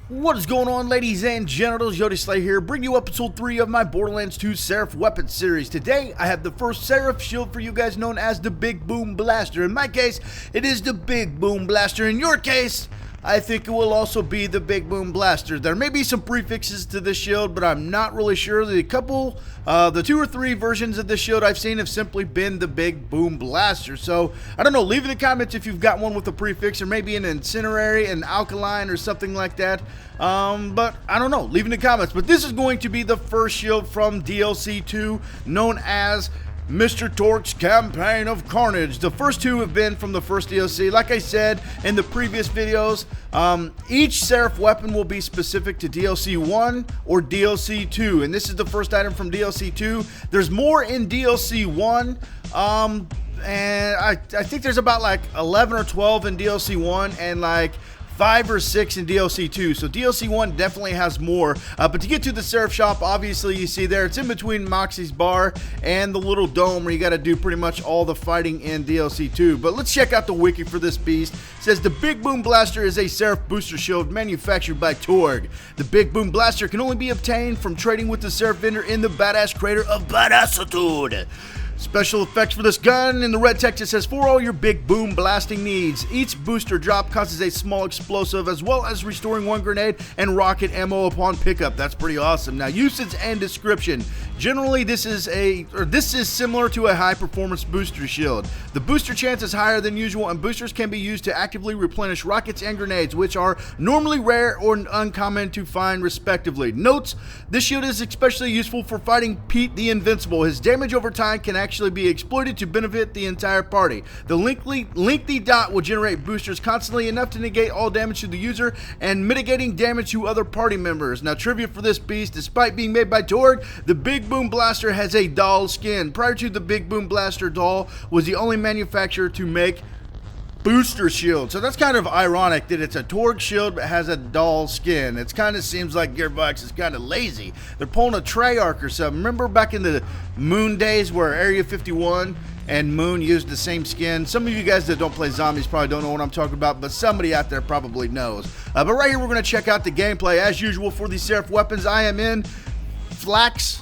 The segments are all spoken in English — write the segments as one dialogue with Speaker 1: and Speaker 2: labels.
Speaker 1: What is going on, ladies and genitals? Yodi Slay here, bringing you episode 3 of my Borderlands 2 Seraph weapons series. Today, I have the first Seraph shield for you guys, known as the Big Boom Blaster. In my case, it is the Big Boom Blaster. In your case, I think it will also be the Big Boom Blaster. There may be some prefixes to this shield, but I'm not really sure. The 2 or 3 versions of this shield I've seen have simply been the Big Boom Blaster. So, I don't know, leave in the comments if you've got one with a prefix, or maybe an incinerary, an alkaline, or something like that. But I don't know, leave in the comments. But this is going to be the first shield from DLC 2, known as Mr. Torque's Campaign of Carnage. The first 2 have been from the first DLC. Like I said in the previous videos, each Seraph weapon will be specific to DLC 1 or DLC 2, and this is the first item from DLC 2. There's more in DLC 1, and I think there's about like 11 or 12 in DLC 1, and like 5 or 6 in DLC 2, so DLC 1 definitely has more. But to get to the Seraph shop, obviously you see there, it's in between Moxxi's bar and the little dome where you got to do pretty much all the fighting in DLC 2. But let's check out the wiki for this beast. It says the Big Boom Blaster is a Seraph booster shield manufactured by Torgue. The Big Boom Blaster can only be obtained from trading with the Seraph vendor in the Badass Crater of Badassitude. Special effects for this gun. In the red text it says, for all your big boom blasting needs. Each booster drop causes a small explosive, as well as restoring 1 grenade and rocket ammo upon pickup. That's pretty awesome. Now, usage and description. Generally, this is similar to a high performance booster shield. The booster chance is higher than usual, and boosters can be used to actively replenish rockets and grenades, which are normally rare or uncommon to find respectively. Notes: this shield is especially useful for fighting Pete the Invincible. His damage over time can actually be exploited to benefit the entire party. The lengthy dot will generate boosters constantly, enough to negate all damage to the user and mitigating damage to other party members. Now, trivia for this beast: despite being made by Torgue, the Big Boom Blaster has a doll skin. Prior to the Big Boom Blaster, doll was the only manufacturer to make booster shield. So that's kind of ironic that it's a Torgue shield but has a doll skin. It kind of seems like Gearbox is kind of lazy. They're pulling a Treyarch or something. Remember back in the Moon days where Area 51 and Moon used the same skin? Some of you guys that don't play zombies probably don't know what I'm talking about, but somebody out there probably knows. But right here we're going to check out the gameplay. As usual for these Seraph weapons, I am in Flax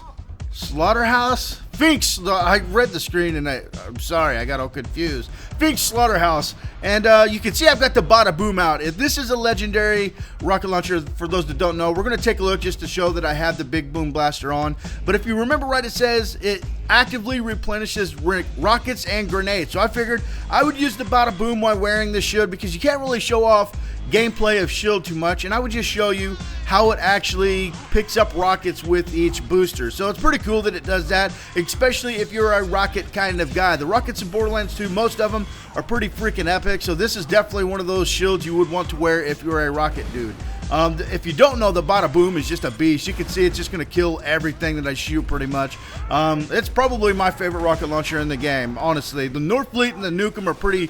Speaker 1: Slaughterhouse? Finks, I read the screen and I'm sorry, I got all confused. Finks Slaughterhouse, and you can see I've got the Bada Boom out. This is a legendary rocket launcher. For those that don't know, we're going to take a look just to show that I have the Big Boom Blaster on. But if you remember right, it says it actively replenishes rockets and grenades. So I figured I would use the Bada Boom while wearing this shield, because you can't really show off gameplay of shield too much, and I would just show you how it actually picks up rockets with each booster. So it's pretty cool that it does that, especially if you're a rocket kind of guy. The rockets in Borderlands 2, most of them are pretty freaking epic, so this is definitely one of those shields you would want to wear if you're a rocket dude. If you don't know, the Bada Boom is just a beast. You can see it's just going to kill everything that I shoot pretty much. It's probably my favorite rocket launcher in the game, honestly. The North Fleet and the Nukem are pretty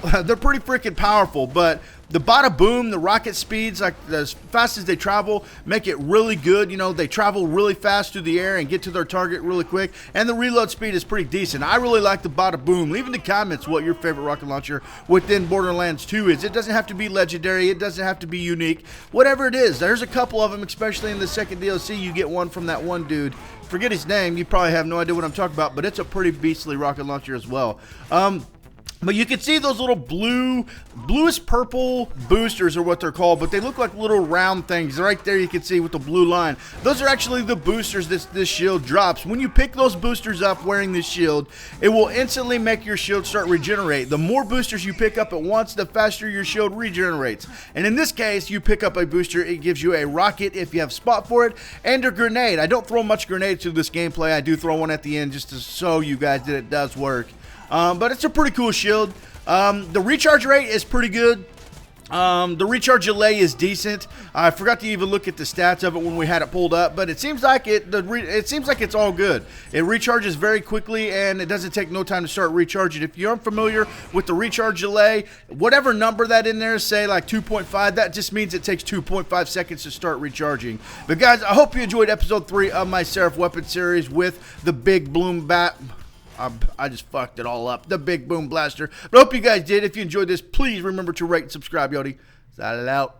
Speaker 1: freaking powerful, but the Bada Boom, the rocket speeds, like as fast as they travel, make it really good. You know, they travel really fast through the air and get to their target really quick, and the reload speed is pretty decent. I really like the Bada Boom. Leave in the comments what your favorite rocket launcher within Borderlands 2 is. It doesn't have to be legendary. It doesn't have to be unique. Whatever it is, there's a couple of them, especially in the second DLC. You get one from that one dude. Forget his name. You probably have no idea what I'm talking about, but it's a pretty beastly rocket launcher as well. But you can see those little bluish purple boosters are what they're called, but they look like little round things. Right there you can see with the blue line. Those are actually the boosters this shield drops. When you pick those boosters up wearing this shield, it will instantly make your shield start regenerate. The more boosters you pick up at once, the faster your shield regenerates. And in this case, you pick up a booster, it gives you a rocket if you have spot for it, and a grenade. I don't throw much grenades to this gameplay. I do throw one at the end just to show you guys that it does work. But it's a pretty cool shield. The recharge rate is pretty good. The recharge delay is decent. I forgot to even look at the stats of it when we had it pulled up, but it seems like it seems like it's all good. It recharges very quickly, and it doesn't take no time to start recharging. If you're unfamiliar with the recharge delay, whatever number that in there, say like 2.5, that just means it takes 2.5 seconds to start recharging. But guys, I hope you enjoyed episode 3 of my Seraph weapon series with the Big Boom I just fucked it all up. The Big Boom Blaster. But I hope you guys did. If you enjoyed this, please remember to rate and subscribe, Yodi. Out.